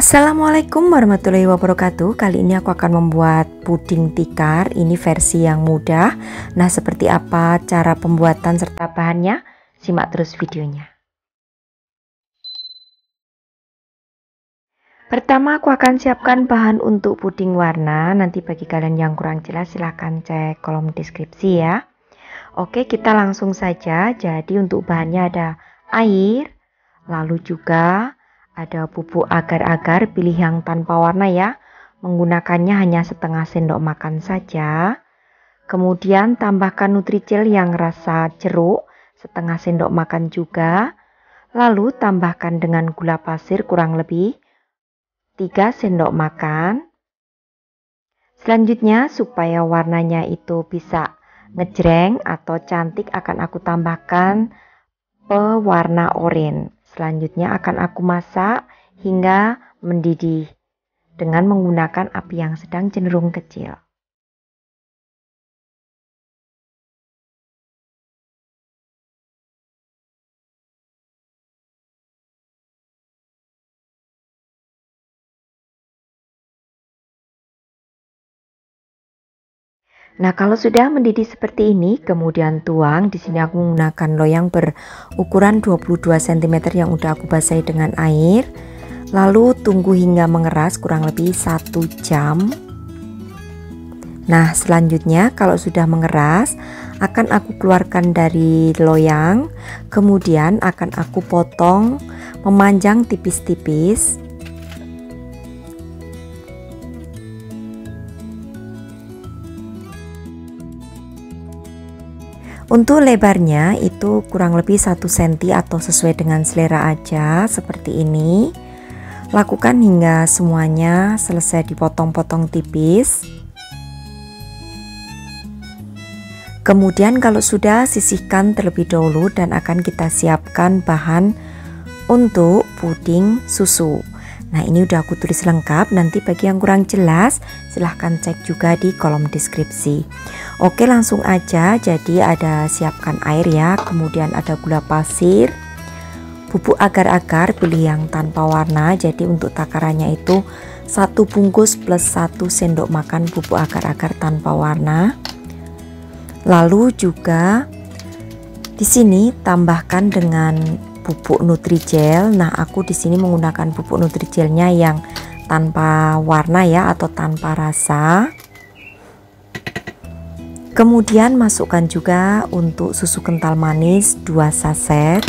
Assalamualaikum warahmatullahi wabarakatuh. Kali ini aku akan membuat puding tikar. Ini versi yang mudah. Nah, seperti apa cara pembuatan serta bahannya? Simak terus videonya. Pertama aku akan siapkan bahan untuk puding warna. Nanti bagi kalian yang kurang jelas silahkan cek kolom deskripsi ya. Oke, kita langsung saja. Jadi untuk bahannya ada air, lalu juga ada bubuk agar-agar, pilih yang tanpa warna ya. Menggunakannya hanya setengah sendok makan saja. Kemudian tambahkan Nutrijel yang rasa jeruk, setengah sendok makan juga. Lalu tambahkan dengan gula pasir kurang lebih 3 sendok makan. Selanjutnya supaya warnanya itu bisa ngejreng atau cantik akan aku tambahkan pewarna oranye. Selanjutnya akan aku masak hingga mendidih dengan menggunakan api yang sedang cenderung kecil. Nah, kalau sudah mendidih seperti ini, kemudian tuang. Di sini aku menggunakan loyang berukuran 22 cm yang udah aku basahi dengan air. Lalu tunggu hingga mengeras kurang lebih 1 jam. Nah, selanjutnya kalau sudah mengeras, akan aku keluarkan dari loyang. Kemudian akan aku potong memanjang tipis-tipis. Untuk lebarnya itu kurang lebih 1 cm atau sesuai dengan selera aja, seperti ini. Lakukan hingga semuanya selesai dipotong-potong tipis. Kemudian kalau sudah, sisihkan terlebih dahulu dan akan kita siapkan bahan untuk puding susu. Nah, ini udah aku tulis lengkap. Nanti bagi yang kurang jelas silahkan cek juga di kolom deskripsi. Oke, langsung aja. Jadi ada siapkan air ya, kemudian ada gula pasir, bubuk agar-agar, pilih yang tanpa warna. Jadi untuk takarannya itu 1 bungkus plus 1 sendok makan bubuk agar-agar tanpa warna. Lalu juga di sini tambahkan dengan bubuk Nutrijel. Nah, aku di sini menggunakan bubuk Nutrijelnya yang tanpa warna ya, atau tanpa rasa. Kemudian masukkan juga untuk susu kental manis 2 saset.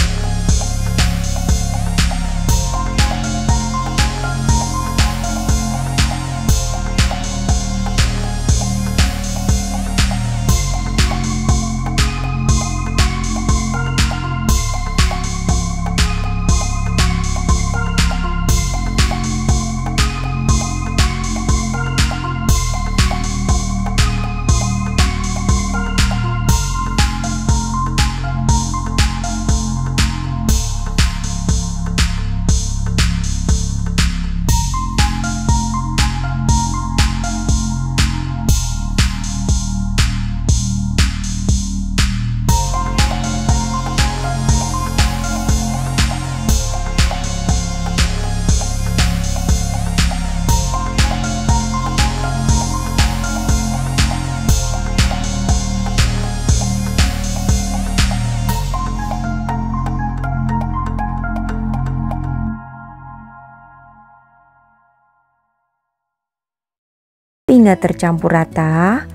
Hingga tercampur rata,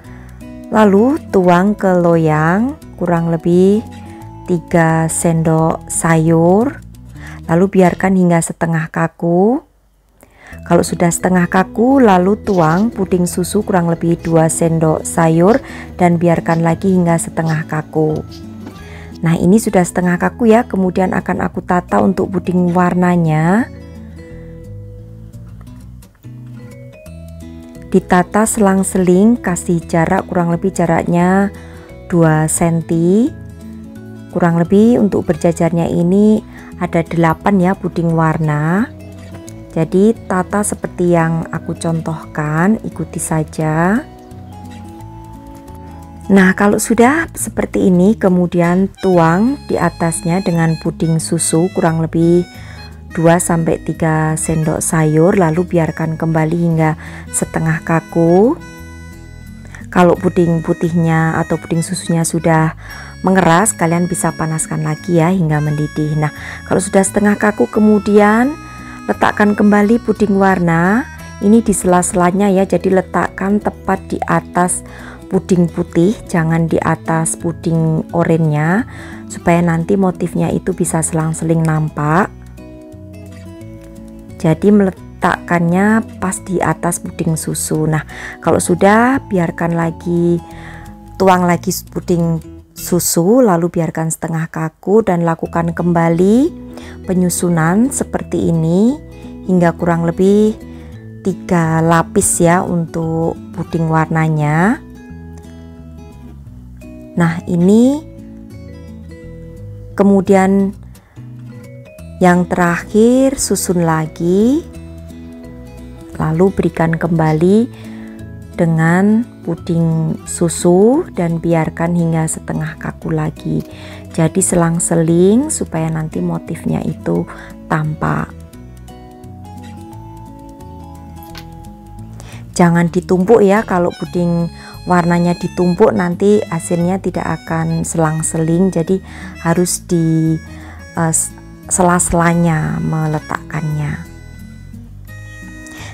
lalu tuang ke loyang kurang lebih 3 sendok sayur, lalu biarkan hingga setengah kaku. Kalau sudah setengah kaku, lalu tuang puding susu kurang lebih 2 sendok sayur dan biarkan lagi hingga setengah kaku. Nah, ini sudah setengah kaku ya. Kemudian akan aku tata untuk puding warnanya. Ditata selang-seling, kasih jarak kurang lebih jaraknya 2 cm. Kurang lebih untuk berjajarnya ini ada 8 ya puding warna. Jadi tata seperti yang aku contohkan, ikuti saja. Nah, kalau sudah seperti ini, kemudian tuang di atasnya dengan puding susu kurang lebih 2-3 sendok sayur, lalu biarkan kembali hingga setengah kaku. Kalau puding putihnya atau puding susunya sudah mengeras, kalian bisa panaskan lagi ya hingga mendidih. Nah, kalau sudah setengah kaku, kemudian letakkan kembali puding warna. Ini di sela-selanya ya, jadi letakkan tepat di atas puding putih, jangan di atas puding oranye, supaya nanti motifnya itu bisa selang-seling nampak. Jadi meletakkannya pas di atas puding susu. Nah, kalau sudah, biarkan lagi, tuang lagi puding susu, lalu biarkan setengah kaku dan lakukan kembali penyusunan seperti ini hingga kurang lebih 3 lapis ya untuk puding warnanya. Nah, ini kemudian yang terakhir susun lagi, lalu berikan kembali dengan puding susu dan biarkan hingga setengah kaku lagi. Jadi selang-seling supaya nanti motifnya itu tampak. Jangan ditumpuk ya, kalau puding warnanya ditumpuk nanti hasilnya tidak akan selang-seling, jadi harus di sela-selanya meletakkannya.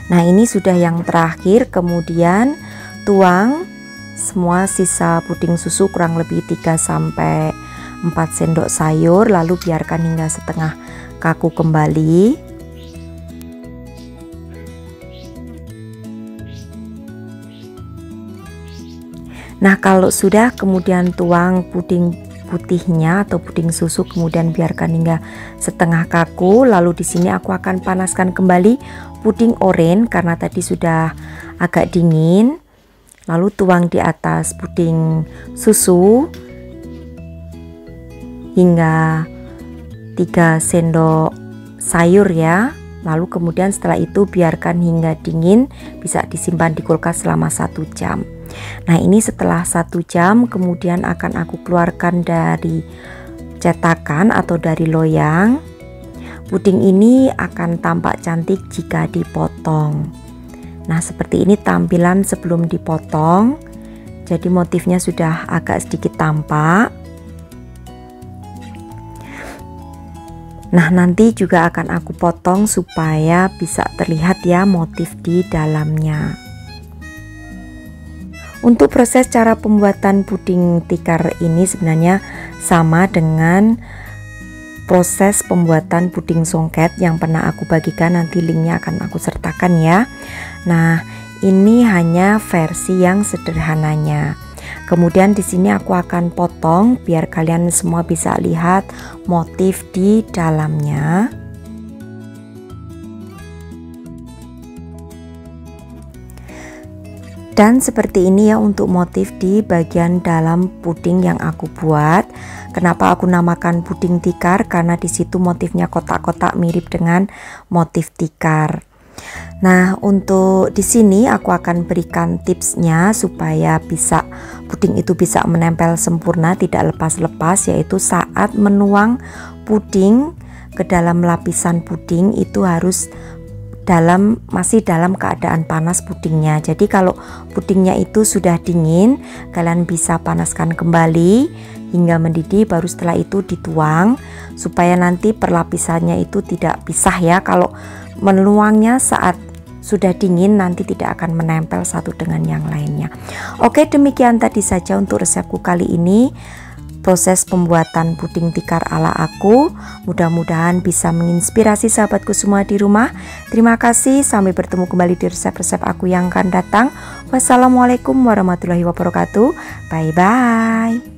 Nah, ini sudah yang terakhir. Kemudian tuang semua sisa puding susu kurang lebih 3-4 sendok sayur, lalu biarkan hingga setengah kaku kembali. Nah, kalau sudah, kemudian tuang puding putihnya atau puding susu, kemudian biarkan hingga setengah kaku. Lalu di sini aku akan panaskan kembali puding oranye karena tadi sudah agak dingin. Lalu tuang di atas puding susu hingga 3 sendok sayur ya. Lalu kemudian setelah itu biarkan hingga dingin, bisa disimpan di kulkas selama 1 jam. Nah, ini setelah 1 jam kemudian akan aku keluarkan dari cetakan atau dari loyang. Puding ini akan tampak cantik jika dipotong. Nah, seperti ini tampilan sebelum dipotong. Jadi motifnya sudah agak sedikit tampak. Nah, nanti juga akan aku potong supaya bisa terlihat ya motif di dalamnya. Untuk proses cara pembuatan puding tikar ini sebenarnya sama dengan proses pembuatan puding songket yang pernah aku bagikan, nanti linknya akan aku sertakan ya. Nah, ini hanya versi yang sederhananya. Kemudian di sini aku akan potong biar kalian semua bisa lihat motif di dalamnya. Dan seperti ini ya untuk motif di bagian dalam puding yang aku buat. Kenapa aku namakan puding tikar? Karena di situ motifnya kotak-kotak mirip dengan motif tikar. Nah, untuk di sini aku akan berikan tipsnya supaya bisa puding itu bisa menempel sempurna, tidak lepas-lepas, yaitu saat menuang puding ke dalam lapisan puding itu harus masih dalam keadaan panas pudingnya. Jadi kalau pudingnya itu sudah dingin, kalian bisa panaskan kembali hingga mendidih, baru setelah itu dituang supaya nanti perlapisannya itu tidak pisah ya. Kalau menuangnya saat sudah dingin nanti tidak akan menempel satu dengan yang lainnya. Oke, demikian tadi saja untuk resepku kali ini. Proses pembuatan puding tikar ala aku, mudah-mudahan bisa menginspirasi sahabatku semua di rumah. Terima kasih, sampai bertemu kembali di resep-resep aku yang akan datang. Wassalamualaikum warahmatullahi wabarakatuh. Bye bye.